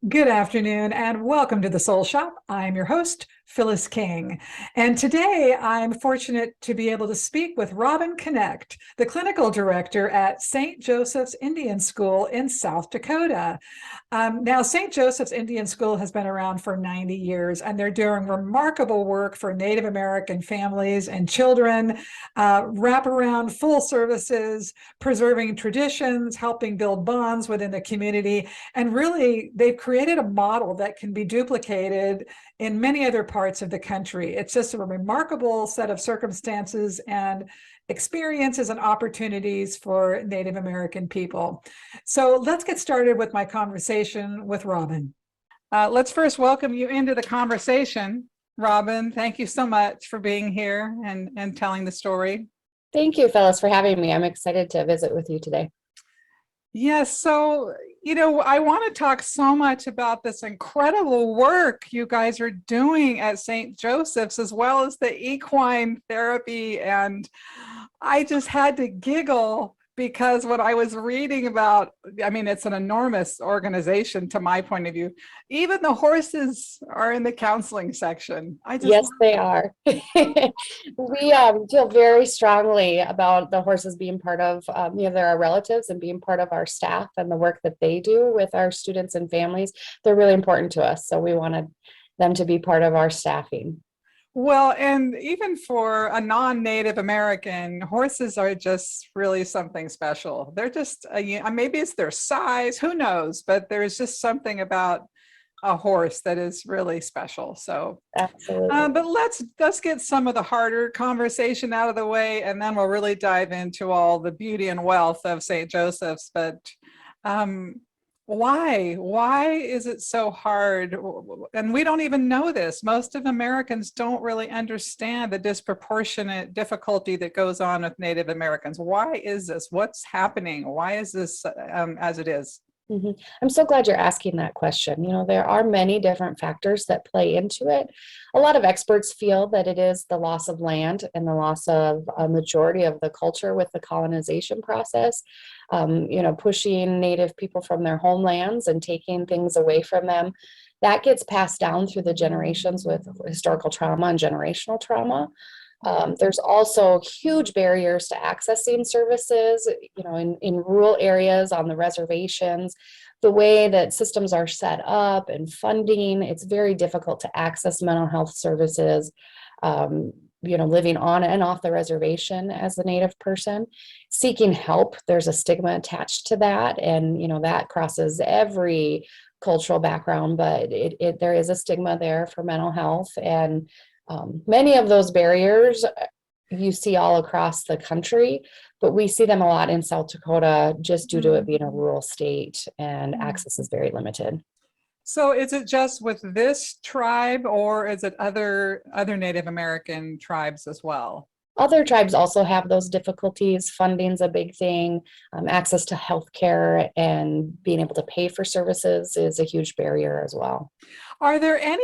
Good afternoon and welcome to the Soul Shop. I'm your host, Phyllis King. And today I'm fortunate to be able to speak with Robyn Knecht, the clinical director at St. Joseph's Indian School in South Dakota. Now, St. Joseph's Indian School has been around for 90 years, and they're doing remarkable work for Native American families and children, wraparound full services, preserving traditions, helping build bonds within the community. And really, they've created a model that can be duplicated in many other parts of the country. It's just a remarkable set of circumstances and experiences and opportunities for Native American people. So let's get started with my conversation with Robyn. Let's first welcome you into the conversation. Robyn, thank you so much for being here and telling the story. Thank you, Phyllis, for having me. I'm excited to visit with you today. Yes, so, I want to talk so much about this incredible work you guys are doing at St. Joseph's, as well as the equine therapy. And I just had to giggle because what I was reading about, it's an enormous organization to my point of view. Even the horses are in the counseling section. Yes, they are. We feel very strongly about the horses being part of, they're our relatives and being part of our staff and the work that they do with our students and families. They're really important to us. So we wanted them to be part of our staffing. Well, and even for a non-Native American, horses are just really something special. They're just, maybe it's their size, who knows, but there's just something about a horse that is really special. So, Absolutely. but let's get some of the harder conversation out of the way, and then we'll really dive into all the beauty and wealth of St. Joseph's. But why is it so hard? And we don't even know this. Most of Americans don't really understand the disproportionate difficulty that goes on with Native Americans. Why is this? What's happening? Why is this as it is? I'm so glad you're asking that question. There are many different factors that play into it. A lot of experts feel that it is the loss of land and the loss of a majority of the culture with the colonization process, pushing Native people from their homelands and taking things away from them. That gets passed down through the generations with historical trauma and generational trauma. There's also huge barriers to accessing services, in rural areas, on the reservations, the way that systems are set up and funding. It's very difficult to access mental health services, living on and off the reservation as a Native person. Seeking help, there's a stigma attached to that, and that crosses every cultural background, but there is a stigma there for mental health. And many of those barriers you see all across the country, but we see them a lot in South Dakota just due to it being a rural state and access is very limited. So is it just with this tribe, or is it other Native American tribes as well? Other tribes also have those difficulties. Funding's a big thing. Access to healthcare and being able to pay for services is a huge barrier as well. Are there any,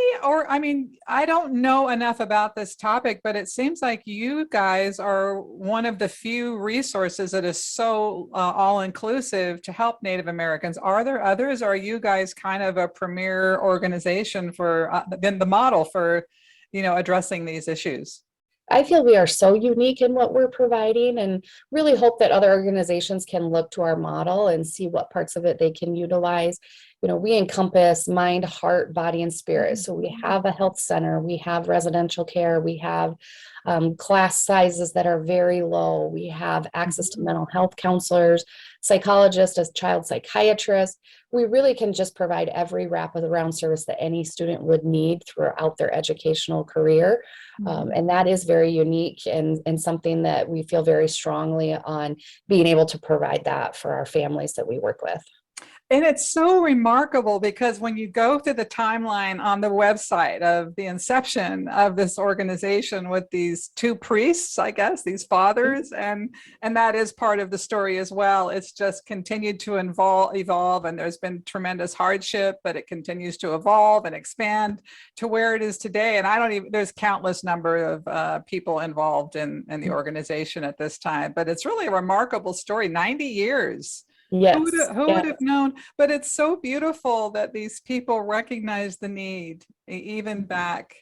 I don't know enough about this topic, but it seems like you guys are one of the few resources that is so all-inclusive to help Native Americans. Are there others? Or are you guys kind of a premier organization for the model for, addressing these issues? I feel we are so unique in what we're providing and really hope that other organizations can look to our model and see what parts of it they can utilize. We encompass mind, heart, body, and spirit. So we have a health center, we have residential care, we have class sizes that are very low. We have access to mental health counselors, psychologists, as child psychiatrists. We really can just provide every wrap-around service that any student would need throughout their educational career. And that is very unique and something that we feel very strongly on being able to provide that for our families that we work with. And it's so remarkable because when you go through the timeline on the website of the inception of this organization with these two priests, I guess, these fathers, and that is part of the story as well. It's just continued to evolve, and there's been tremendous hardship, but it continues to evolve and expand to where it is today. And there's countless number of people involved in the organization at this time, but it's really a remarkable story, 90 years. Yes, Who would yes. have known? But it's so beautiful that these people recognize the need, even back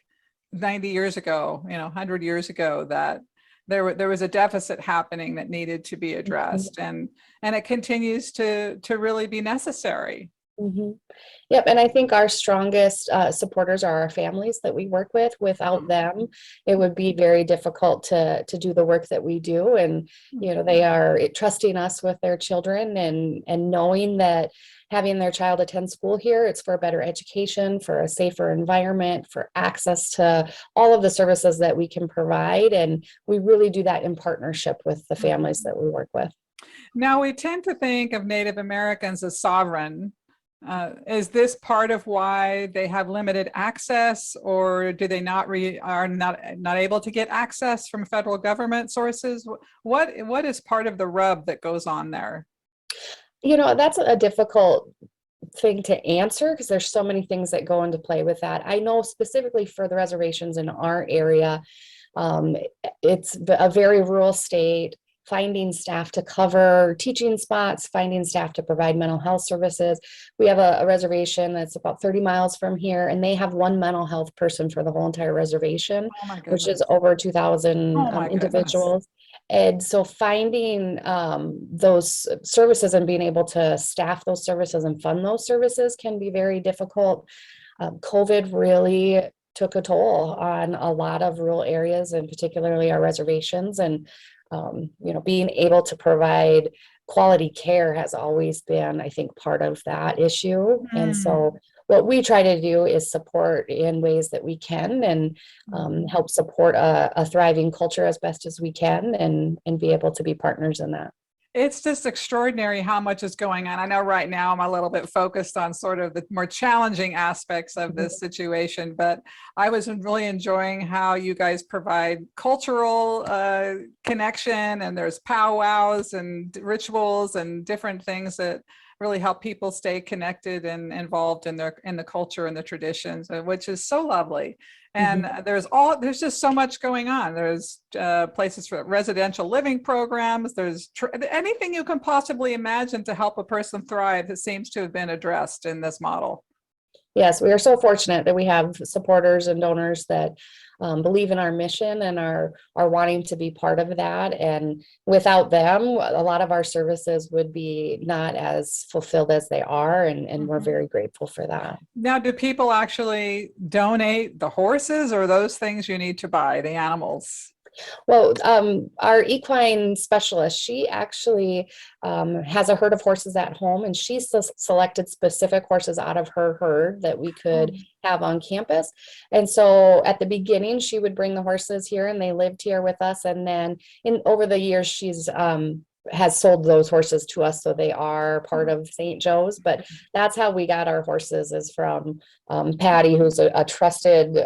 90 years ago, 100 years ago, that there was a deficit happening that needed to be Mhm. addressed, and it continues to really be necessary. Mhm. Yep, and I think our strongest supporters are our families that we work with. Without them, it would be very difficult to do the work that we do. And they are trusting us with their children, and knowing that having their child attend school here, it's for a better education, for a safer environment, for access to all of the services that we can provide. And we really do that in partnership with the families that we work with. Now, we tend to think of Native Americans as sovereign. Is this part of why they have limited access, or do they are not able to get access from federal government sources? What is part of the rub that goes on there? That's a difficult thing to answer because there's so many things that go into play with that. I know specifically for the reservations in our area, um, it's a very rural state. Finding staff to cover teaching spots, finding staff to provide mental health services. We have a reservation that's about 30 miles from here, and they have one mental health person for the whole entire reservation, Oh my which is goodness. over 2,000 Oh my goodness. individuals. And so finding those services and being able to staff those services and fund those services can be very difficult. COVID really took a toll on a lot of rural areas, and particularly our reservations. And being able to provide quality care has always been, I think, part of that issue. And Mm. so what we try to do is support in ways that we can, and help support a thriving culture as best as we can, and be able to be partners in that. It's just extraordinary how much is going on. I know right now I'm a little bit focused on sort of the more challenging aspects of this situation, but I was really enjoying how you guys provide cultural connection, and there's powwows and rituals and different things that really help people stay connected and involved in the culture and the traditions, which is so lovely. And Mhm. there's just so much going on. There's places for residential living programs. There's anything you can possibly imagine to help a person thrive that seems to have been addressed in this model. Yes, we are so fortunate that we have supporters and donors that believe in our mission and are wanting to be part of that. And without them, a lot of our services would be not as fulfilled as they are. And we're Mhm. very grateful for that. Now, do people actually donate the horses, or those things you need to buy, the animals? Well, our equine specialist, she actually has a herd of horses at home, and she selected specific horses out of her herd that we could have on campus. And so at the beginning, she would bring the horses here, and they lived here with us. And then over the years, she's has sold those horses to us, so they are part of St. Joe's. But that's how we got our horses, is from Patty, who's a trusted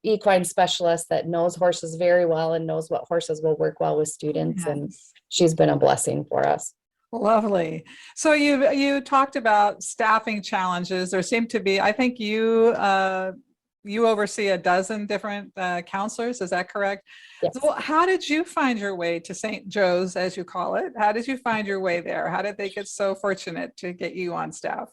equine specialist that knows horses very well and knows what horses will work well with students. And Yes. she's been a blessing for us. Lovely. So you talked about staffing challenges. There seem to be, I think you oversee a dozen different counselors. Is that correct? Yes. So how did you find your way to St. Joe's, as you call it? How did you find your way there? How did they get so fortunate to get you on staff?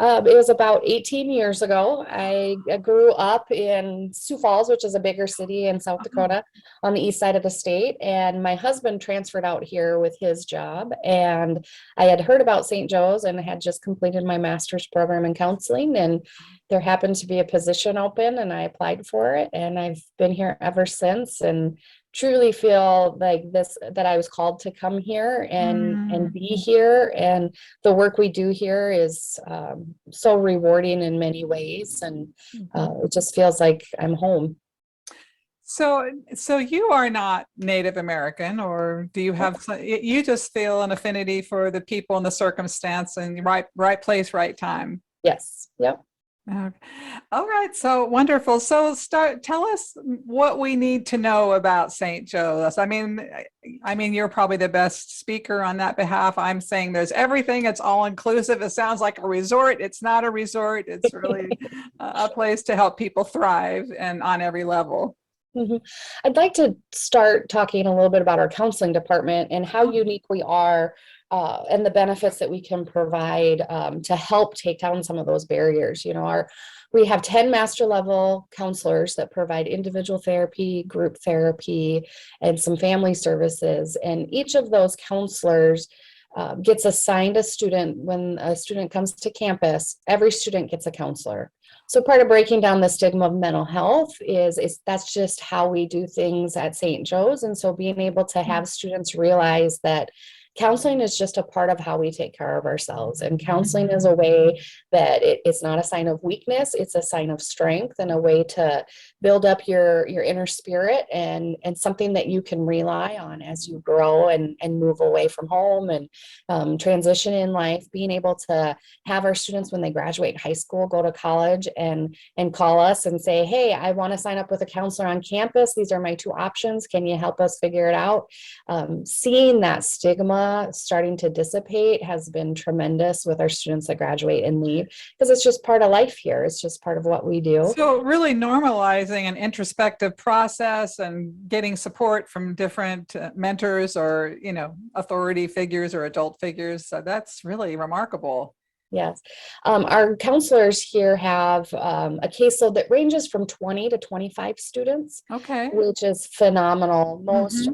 It was about 18 years ago. I grew up in Sioux Falls, which is a bigger city in South Oh, Dakota on the east side of the state. And my husband transferred out here with his job. And I had heard about St. Joe's and had just completed my master's program in counseling. And there happened to be a position open, and I applied for it. And I've been here ever since. And truly feel like this, that I was called to come here and be here. And the work we do here is so rewarding in many ways, and mhm. it just feels like I'm home. So you are not Native American, or do you have, you just feel an affinity for the people and the circumstance, and right place, right time? Yes. Yep. Okay. All right, so wonderful. So tell us what we need to know about St. Joe's. I mean, you're probably the best speaker on that behalf. I'm saying there's everything. It's all inclusive. It sounds like a resort. It's not a resort. It's really a place to help people thrive, and on every level. Mhm. I'd like to start talking a little bit about our counseling department and how unique we are, and the benefits that we can provide, to help take down some of those barriers. We have 10 master level counselors that provide individual therapy, group therapy, and some family services. And each of those counselors gets assigned a student. When a student comes to campus, every student gets a counselor. So part of breaking down the stigma of mental health is that's just how we do things at St. Joe's. And so being able to have students realize that counseling is just a part of how we take care of ourselves. And counseling is a way that it's not a sign of weakness, it's a sign of strength and a way to build up your inner spirit, and something that you can rely on as you grow and move away from home and transition in life. Being able to have our students, when they graduate high school, go to college and call us and say, hey, I want to sign up with a counselor on campus. These are my two options. Can you help us figure it out? Seeing that stigma starting to dissipate has been tremendous with our students that graduate and leave, because it's just part of life here. It's just part of what we do. So really normalizing an introspective process and getting support from different mentors or, authority figures or adult figures. So that's really remarkable. Yes. Our counselors here have a caseload that ranges from 20 to 25 students, Okay. which is phenomenal. Most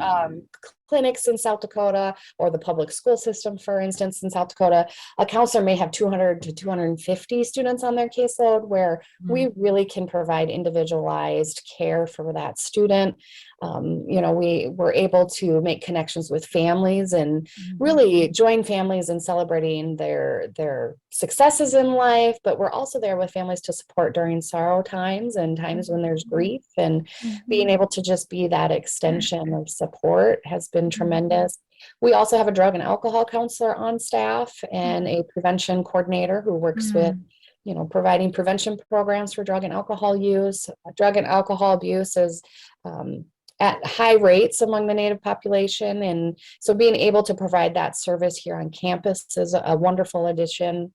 clinics in South Dakota, or the public school system, for instance, in South Dakota, a counselor may have 200 to 250 students on their caseload, where we really can provide individualized care for that student. We were able to make connections with families and really join families in celebrating their successes in life, but we're also there with families to support during sorrow times and times when there's grief, and being able to just be that extension of support has been tremendous. We also have a drug and alcohol counselor on staff and a prevention coordinator who works with providing prevention programs for drug and alcohol use. Drug and alcohol abuse is at high rates among the Native population. And so being able to provide that service here on campus is a wonderful addition.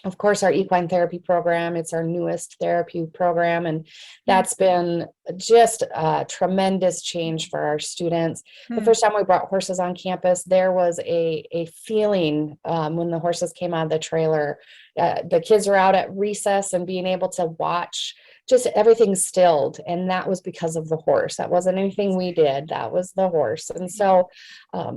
Of course, our equine therapy program, it's our newest therapy program, and that's been just a tremendous change for our students. The first time we brought horses on campus, there was a feeling when the horses came out of the trailer. The kids were out at recess and being able to watch just everything stilled, and that was because of the horse. That wasn't anything we did, that was the horse. And so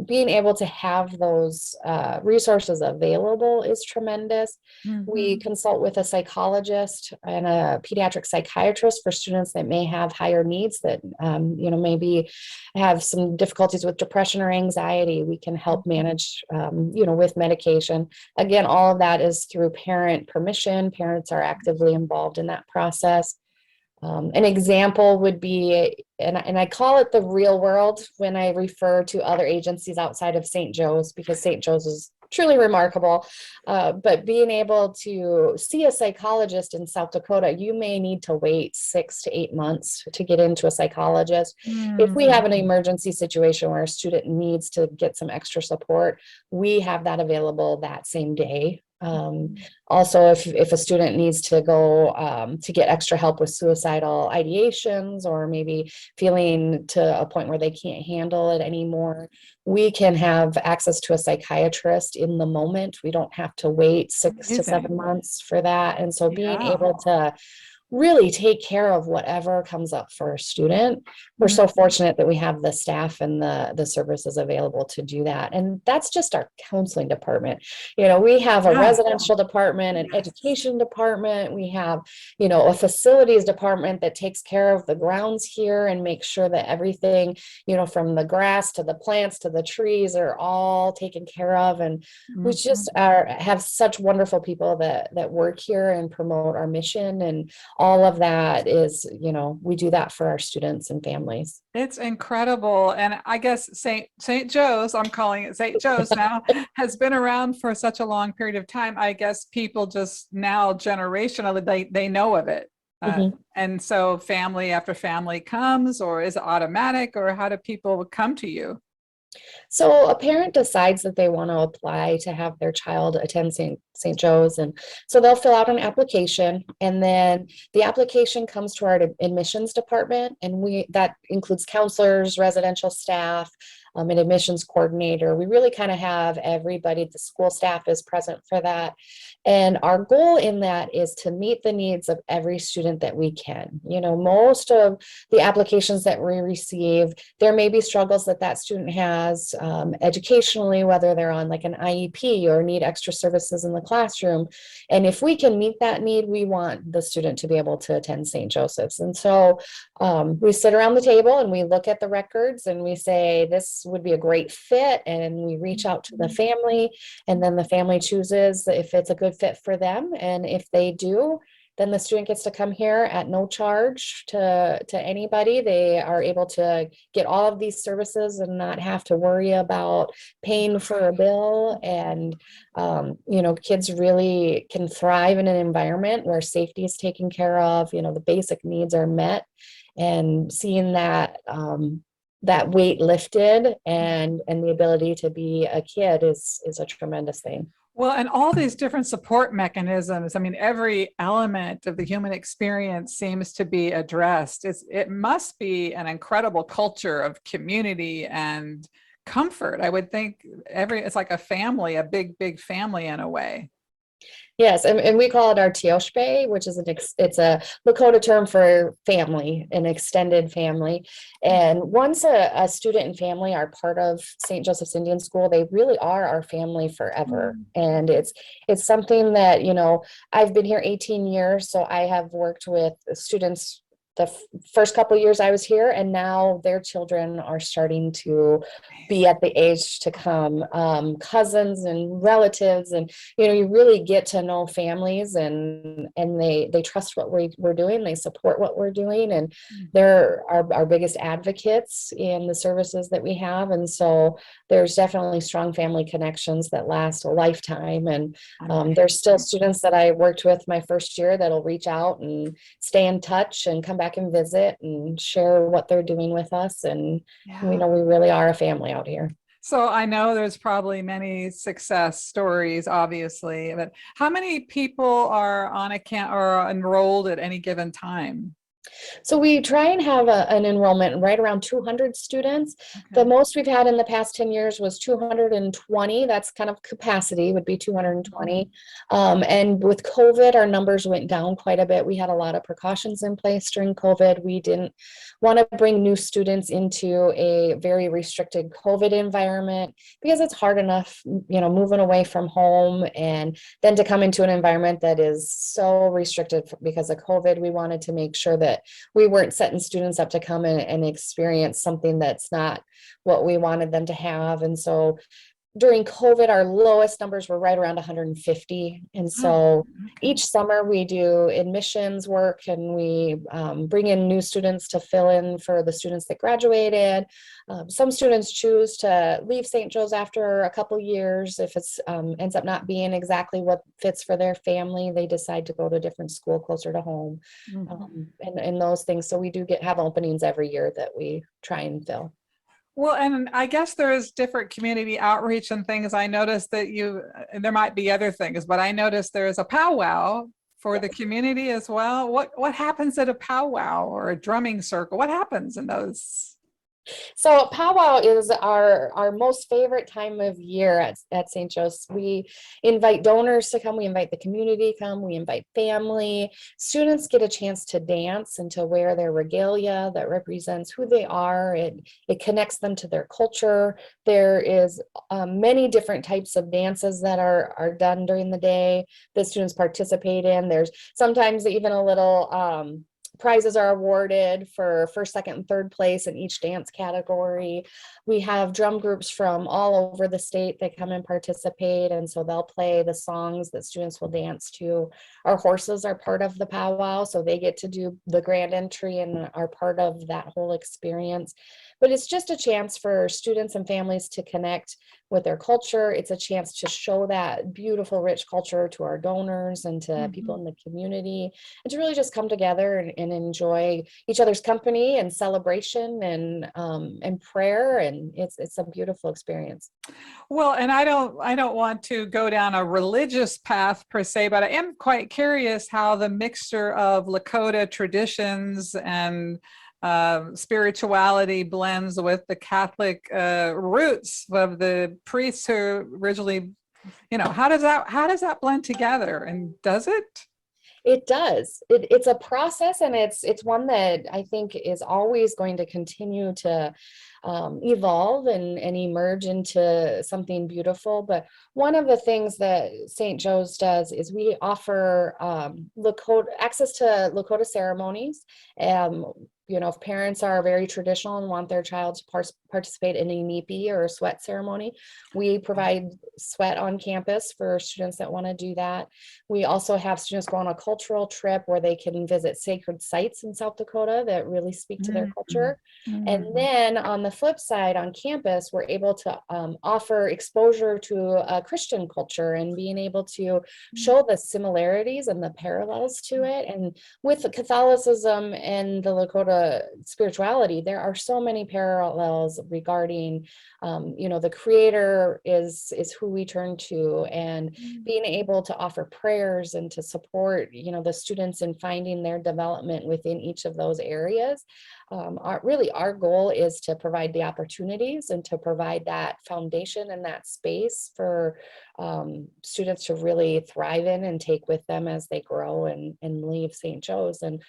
being able to have those resources available is tremendous. We consult with a psychologist and a pediatric psychiatrist for students that may have higher needs, that maybe have some difficulties with depression or anxiety. We can help manage with medication. Again, all of that is through parent permission. Parents are actively involved in that process. An example would be, and I call it the real world when I refer to other agencies outside of St. Joe's, because St. Joe's is truly remarkable. But being able to see a psychologist in South Dakota, you may need to wait 6 to 8 months to get into a psychologist. If we have an emergency situation where a student needs to get some extra support, we have that available that same day. Also, if a student needs to go to get extra help with suicidal ideations, or maybe feeling to a point where they can't handle it anymore, we can have access to a psychiatrist in the moment. We don't have to wait 6 to 7 months for that. And so being able to really take care of whatever comes up for a student. We're so fortunate that we have the staff and the services available to do that. And that's just our counseling department. We have a residential department, an education department. We have, a facilities department that takes care of the grounds here and makes sure that everything, from the grass to the plants to the trees are all taken care of. And we just have such wonderful people that work here and promote our mission, and all of that is, we do that for our students and families. It's incredible. And I guess St. Joe's, I'm calling it St. Joe's now, has been around for such a long period of time. I guess people just now generationally, they know of it. And so family after family comes, or is it automatic, or how do people come to you? So a parent decides that they want to apply to have their child attend St. St. Joe's. And so they'll fill out an application, and then the application comes to our admissions department, and that includes counselors, residential staff, an admissions coordinator. We really kind of have everybody, the school staff is present for that. And our goal in that is to meet the needs of every student that we can. Most of the applications that we receive, there may be struggles that that student has educationally, whether they're on like an IEP or need extra services in the classroom. And if we can meet that need, we want the student to be able to attend St. Joseph's. And so we sit around the table and we look at the records and we say, this would be a great fit. And we reach out to the family, and then the family chooses if it's a good fit for them. And if they do, then the student gets to come here at no charge to anybody. They are able to get all of these services and not have to worry about paying for a bill. And, kids really can thrive in an environment where safety is taken care of, the basic needs are met, and seeing that, that weight lifted and the ability to be a kid is a tremendous thing. Well, and all these different support mechanisms, I mean, every element of the human experience seems to be addressed. It must be an incredible culture of community and comfort. I would think it's like a family, a big family in a way. Yes, and we call it our tioshpe, which is it's a Lakota term for family, an extended family. And once a student and family are part of St. Joseph's Indian School, they really are our family forever. And it's something that, I've been here 18 years, so I have worked with students the first couple of years I was here, and now their children are starting to be at the age to come, cousins and relatives, and you really get to know families, and they trust what we're doing, they support what we're doing, and they're our biggest advocates in the services that we have. And so there's definitely strong family connections that last a lifetime. And there's still students that I worked with my first year that'll reach out and stay in touch and come back and visit and share what they're doing with us. And we really are a family out here. So I know there's probably many success stories, obviously, but how many people are on account or enrolled at any given time? So we try and have an enrollment right around 200 students. Okay. The most we've had in the past 10 years was 220. That's kind of capacity, would be 220. And with COVID, our numbers went down quite a bit. We had a lot of precautions in place during COVID. We didn't want to bring new students into a very restricted COVID environment because it's hard enough, moving away from home, and then to come into an environment that is so restricted because of COVID. We wanted to make sure that we weren't setting students up to come in and experience something that's not what we wanted them to have. And so during COVID, our lowest numbers were right around 150. And so each summer we do admissions work, and we bring in new students to fill in for the students that graduated. Some students choose to leave St. Joe's after a couple years. If it's ends up not being exactly what fits for their family, they decide to go to a different school closer to home, and those things. So we do have openings every year that we try and fill. Well, and I guess there is different community outreach and things. I noticed that there might be other things, but I noticed there is a powwow for the community as well. What happens at a powwow or a drumming circle? What happens in those? So powwow is our most favorite time of year at St. Joe's. We invite donors to come, we invite the community to come, we invite family. Students get a chance to dance and to wear their regalia that represents who they are. It connects them to their culture. There is many different types of dances that are done during the day that students participate in. There's sometimes even a little prizes are awarded for first, second, and third place in each dance category. We have drum groups from all over the state that come and participate, and so they'll play the songs that students will dance to. Our horses are part of the powwow, so they get to do the grand entry and are part of that whole experience. But it's just a chance for students and families to connect with their culture. It's a chance to show that beautiful, rich culture to our donors and to people in the community, and to really just come together and enjoy each other's company and celebration and prayer. And it's a beautiful experience. Well, and I don't want to go down a religious path per se, but I am quite curious how the mixture of Lakota traditions and spirituality blends with the Catholic roots of the priests who originally, how does that blend together? And does it? It does. It's a process, and it's one that I think is always going to continue to evolve and emerge into something beautiful. But one of the things that St. Joe's does is we offer Lakota access to Lakota ceremonies. If parents are very traditional and want their child to participate in a NEPI or a sweat ceremony, we provide sweat on campus for students that want to do that. We also have students go on a cultural trip where they can visit sacred sites in South Dakota that really speak to their culture. And then on the flip side, on campus, we're able to offer exposure to a Christian culture and being able to show the similarities and the parallels to it. And with Catholicism and the Lakota spirituality, there are so many parallels regarding, the Creator is who we turn to, and being able to offer prayers and to support, the students in finding their development within each of those areas. Our goal is to provide the opportunities and to provide that foundation and that space for students to really thrive in and take with them as they grow and leave St. Joe's. And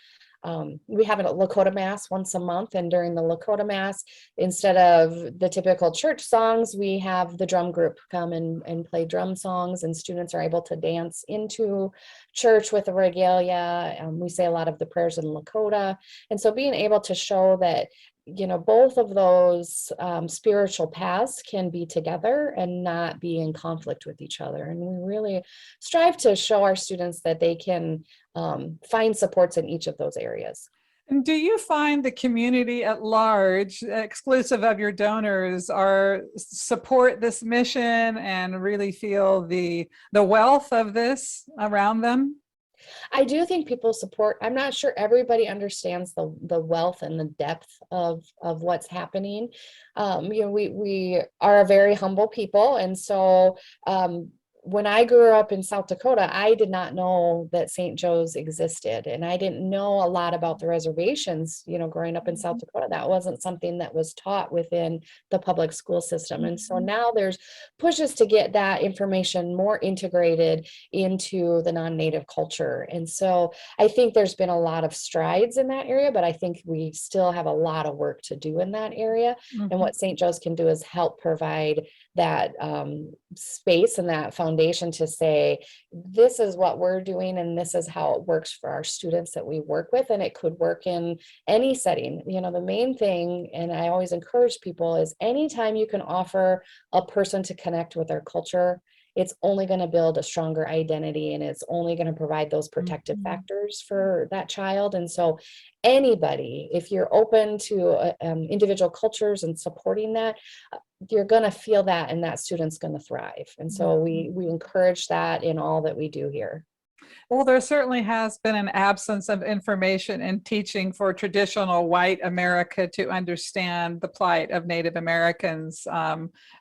we have a Lakota Mass once a month, and during the Lakota Mass, instead of the typical church songs, we have the drum group come and play drum songs, and students are able to dance into church with the regalia. We say a lot of the prayers in Lakota. And so being able to show that both of those spiritual paths can be together and not be in conflict with each other. And we really strive to show our students that they can find supports in each of those areas. And do you find the community at large, exclusive of your donors, support this mission and really feel the wealth of this around them? I do think people support. I'm not sure everybody understands the wealth and the depth of what's happening. We are a very humble people, and so when I grew up in South Dakota, I did not know that St. Joe's existed, and I didn't know a lot about the reservations. Growing up in South Dakota, that wasn't something that was taught within the public school system. And so now there's pushes to get that information more integrated into the non-Native culture. And so I think there's been a lot of strides in that area, but I think we still have a lot of work to do in that area. And what St. Joe's can do is help provide that space and that foundation to say, this is what we're doing and this is how it works for our students that we work with. And it could work in any setting. The main thing, and I always encourage people, is anytime you can offer a person to connect with their culture, it's only going to build a stronger identity, and it's only going to provide those protective factors for that child. And so anybody, if you're open to individual cultures and supporting that, you're going to feel that, and that student's going to thrive. And so we encourage that in all that we do here. Well, there certainly has been an absence of information and teaching for traditional white America to understand the plight of Native Americans,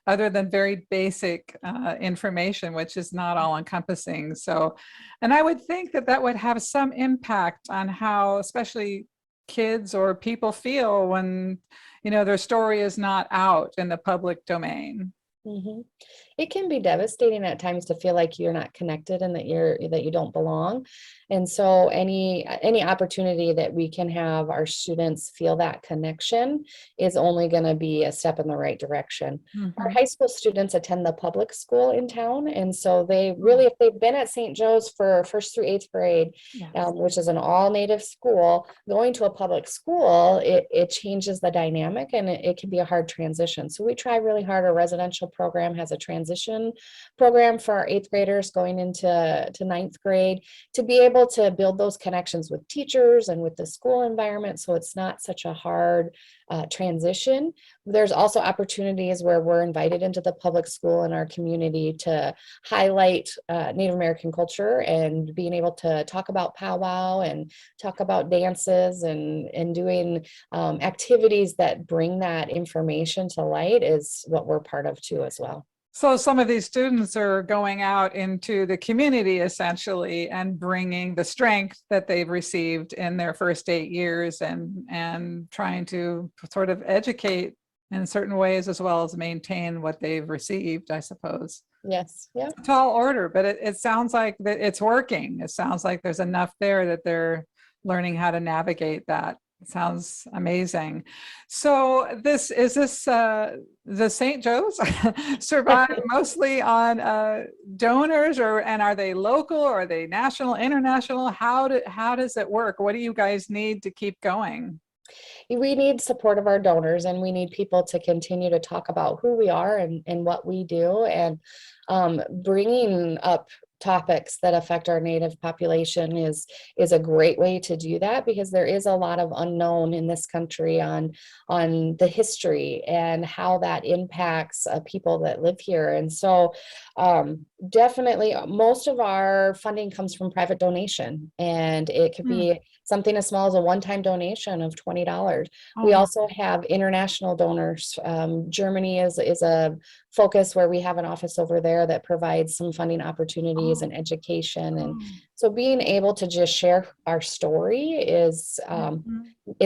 other than very basic information, which is not all encompassing. So, and I would think that would have some impact on how, especially kids or people feel when, their story is not out in the public domain. It can be devastating at times to feel like you're not connected and that you don't belong. And so any opportunity that we can have our students feel that connection is only going to be a step in the right direction. Our high school students attend the public school in town, and so they really, if they've been at St. Joe's for 1st through 8th grade, which is an all Native school, going to a public school, it changes the dynamic, and it can be a hard transition. So we try really hard. Our residential program has a transition transition program for our 8th graders going into ninth grade, to be able to build those connections with teachers and with the school environment, so it's not such a hard transition. There's also opportunities where we're invited into the public school in our community to highlight Native American culture, and being able to talk about powwow and talk about dances and doing activities that bring that information to light is what we're part of too as well. So some of these students are going out into the community essentially and bringing the strength that they've received in their first 8 years, and trying to sort of educate in certain ways as well as maintain what they've received, I suppose. Yes. Yeah. It's a tall order, but it sounds like that it's working. It sounds like there's enough there that they're learning how to navigate that. It sounds amazing. So this the St. Joe's survive mostly on donors, and are they local, or are they national, international? How does it work? What do you guys need to keep going? We need support of our donors, and we need people to continue to talk about who we are and what we do, and bringing up topics that affect our Native population is a great way to do that, because there is a lot of unknown in this country on the history and how that impacts people that live here. And so definitely most of our funding comes from private donation, and it could be something as small as a one-time donation of $20. We also have international donors. Germany is a focus where we have an office over there that provides some funding opportunities and education. And so being able to just share our story is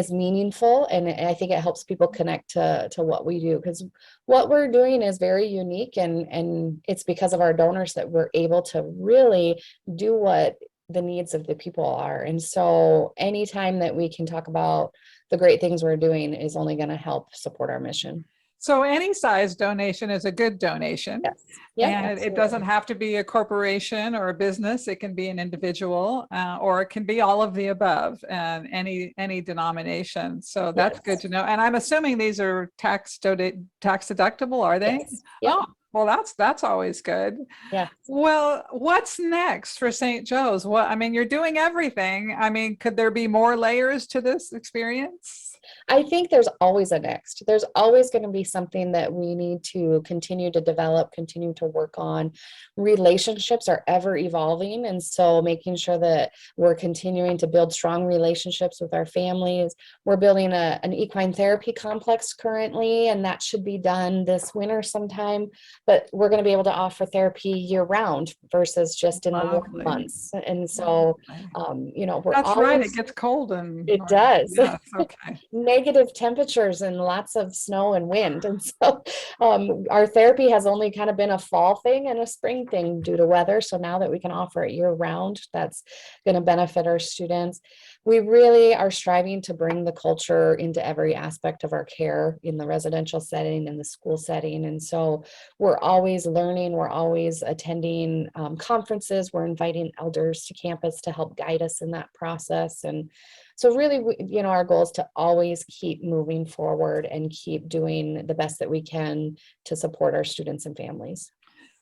meaningful. And I think it helps people connect to what we do, because what we're doing is very unique, and it's because of our donors that we're able to really do what the needs of the people are. And so anytime that we can talk about the great things we're doing is only going to help support our mission. So any size donation is a good donation. Yes. Yeah, and absolutely. it doesn't have to be a corporation or a business. It can be an individual, or it can be all of the above, and any denomination. So that's good to know. And I'm assuming these are tax deductible, are they? Yes. Yep. Oh, well, that's always good. Yeah. Well, what's next for St. Joe's? I mean, you're doing everything. I mean, could there be more layers to this experience? I think there's always a next. There's always going to be something that we need to continue to develop, continue to work on. Relationships are ever evolving. And so making sure that we're continuing to build strong relationships with our families. We're building an equine therapy complex currently, and that should be done this winter sometime. But we're going to be able to offer therapy year round versus just in the winter months. And so, we're that's always, right. It gets cold, and it does. Yes, okay. Negative temperatures and lots of snow and wind. And so our therapy has only kind of been a fall thing and a spring thing due to weather. So now that we can offer it year round, that's going to benefit our students. We really are striving to bring the culture into every aspect of our care in the residential setting, in the school setting. And so we're always learning, we're always attending conferences, we're inviting elders to campus to help guide us in that process. And so really, our goal is to always keep moving forward and keep doing the best that we can to support our students and families.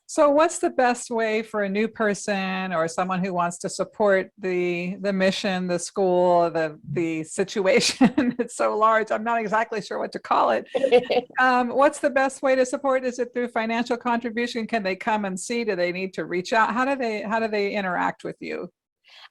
So what's the best way for a new person or someone who wants to support the mission, the school, the situation? It's so large, I'm not exactly sure what to call it. What's the best way to support? Is it through financial contribution? Can they come and see? Do they need to reach out? How do they interact with you?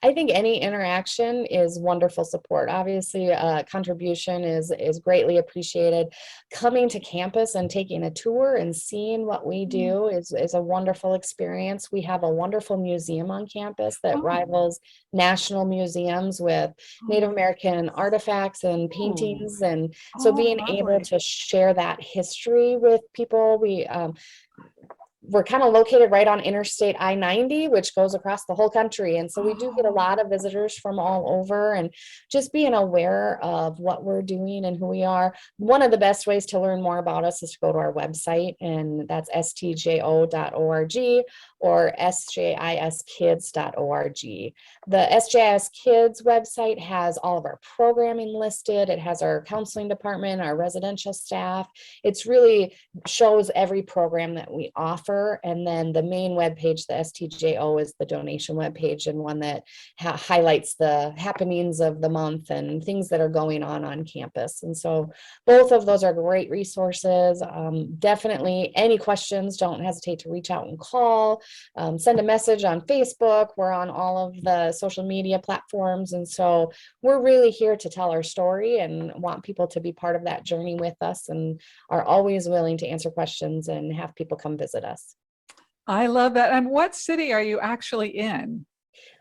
I think any interaction is wonderful support. Obviously, contribution is greatly appreciated. Coming to campus and taking a tour and seeing what we do is a wonderful experience. We have a wonderful museum on campus that rivals national museums with Native American artifacts and paintings. And so being able to share that history with people, we're kind of located right on Interstate I-90, which goes across the whole country. And so we do get a lot of visitors from all over, and just being aware of what we're doing and who we are. One of the best ways to learn more about us is to go to our website, and that's stjo.org, or sjiskids.org. The SJIS Kids website has all of our programming listed. It has our counseling department, our residential staff. It's really shows every program that we offer. And then the main webpage, the STJO, is the donation webpage, and one that highlights the happenings of the month and things that are going on campus. And so both of those are great resources. Definitely any questions, don't hesitate to reach out and call, send a message on Facebook. We're on all of the social media platforms. And so we're really here to tell our story and want people to be part of that journey with us, and are always willing to answer questions and have people come visit us. I love that. And what city are you actually in?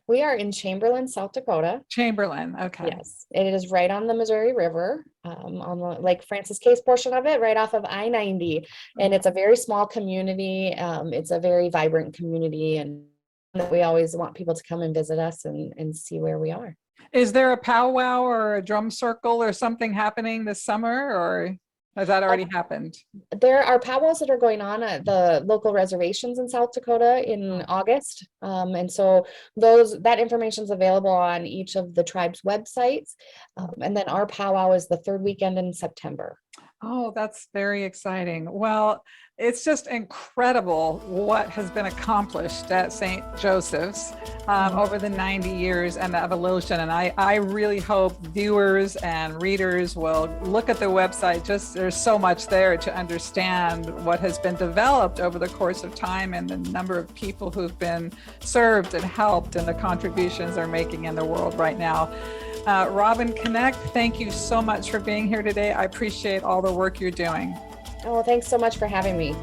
We are in Chamberlain, South Dakota. Chamberlain. Okay. Yes, it is right on the Missouri River, on the Lake Francis Case portion of it, right off of I-90. And it's a very small community. It's a very vibrant community, and we always want people to come and visit us and see where we are. Is there a powwow or a drum circle or something happening this summer, or has that already happened? There are powwows that are going on at the local reservations in South Dakota in August. And so that information is available on each of the tribe's websites. And then our powwow is the third weekend in September. Oh, that's very exciting. Well, it's just incredible what has been accomplished at St. Joseph's over the 90 years and the evolution. And I really hope viewers and readers will look at the website. Just there's so much there to understand what has been developed over the course of time, and the number of people who've been served and helped, and the contributions they're making in the world right now. Robyn Knecht, thank you so much for being here today. I appreciate all the work you're doing. Oh, thanks so much for having me.